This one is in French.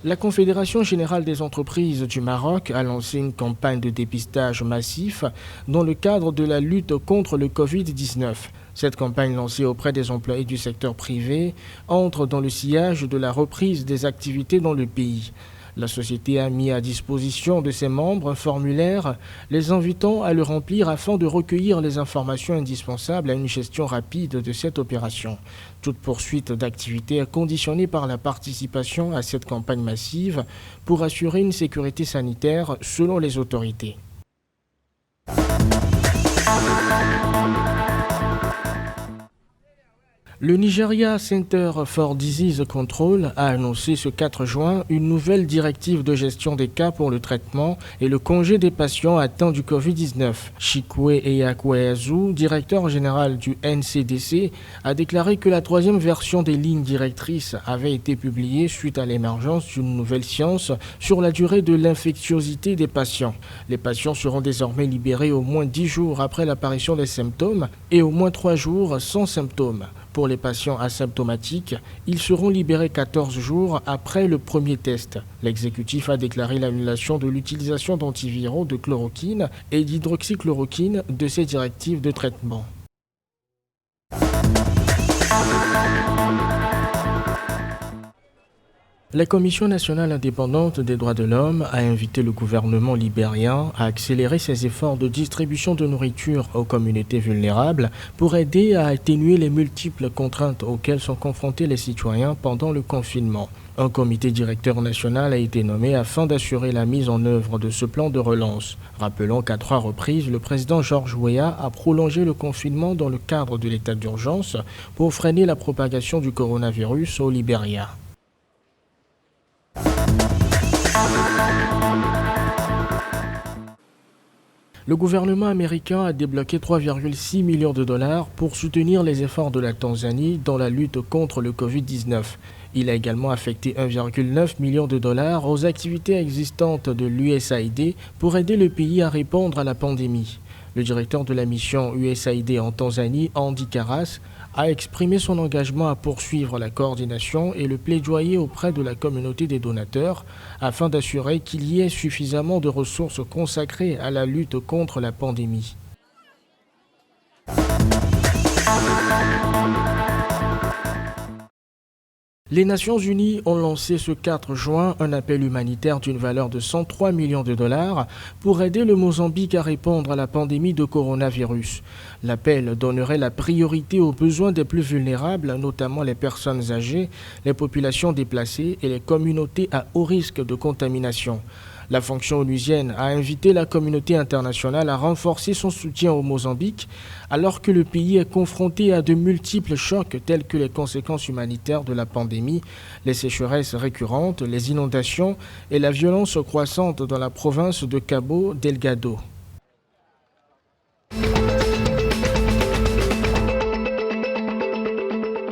La Confédération générale des entreprises du Maroc a lancé une campagne de dépistage massif dans le cadre de la lutte contre le Covid-19. Cette campagne lancée auprès des employés du secteur privé entre dans le sillage de la reprise des activités dans le pays. La société a mis à disposition de ses membres un formulaire les invitant à le remplir afin de recueillir les informations indispensables à une gestion rapide de cette opération. Toute poursuite d'activité est conditionnée par la participation à cette campagne massive pour assurer une sécurité sanitaire selon les autorités. Le Nigeria Center for Disease Control a annoncé ce 4 juin une nouvelle directive de gestion des cas pour le traitement et le congé des patients atteints du Covid-19. Chikwe Eyakweazu, directeur général du NCDC, a déclaré que la troisième version des lignes directrices avait été publiée suite à l'émergence d'une nouvelle science sur la durée de l'infectiosité des patients. Les patients seront désormais libérés au moins 10 jours après l'apparition des symptômes et au moins 3 jours sans symptômes. Pour les patients asymptomatiques, ils seront libérés 14 jours après le premier test. L'exécutif a déclaré l'annulation de l'utilisation d'antiviraux, de chloroquine et d'hydroxychloroquine de ces directives de traitement. La Commission nationale indépendante des droits de l'homme a invité le gouvernement libérien à accélérer ses efforts de distribution de nourriture aux communautés vulnérables pour aider à atténuer les multiples contraintes auxquelles sont confrontés les citoyens pendant le confinement. Un comité directeur national a été nommé afin d'assurer la mise en œuvre de ce plan de relance. Rappelons qu'à 3 reprises, le président George Weah a prolongé le confinement dans le cadre de l'état d'urgence pour freiner la propagation du coronavirus au Libéria. Le gouvernement américain a débloqué 3,6 millions de dollars pour soutenir les efforts de la Tanzanie dans la lutte contre le Covid-19. Il a également affecté 1,9 million de dollars aux activités existantes de l'USAID pour aider le pays à répondre à la pandémie. Le directeur de la mission USAID en Tanzanie, Andy Karas, a exprimé son engagement à poursuivre la coordination et le plaidoyer auprès de la communauté des donateurs afin d'assurer qu'il y ait suffisamment de ressources consacrées à la lutte contre la pandémie. Les Nations Unies ont lancé ce 4 juin un appel humanitaire d'une valeur de 103 millions de dollars pour aider le Mozambique à répondre à la pandémie de coronavirus. L'appel donnerait la priorité aux besoins des plus vulnérables, notamment les personnes âgées, les populations déplacées et les communautés à haut risque de contamination. La fonction onusienne a invité la communauté internationale à renforcer son soutien au Mozambique alors que le pays est confronté à de multiples chocs tels que les conséquences humanitaires de la pandémie, les sécheresses récurrentes, les inondations et la violence croissante dans la province de Cabo Delgado.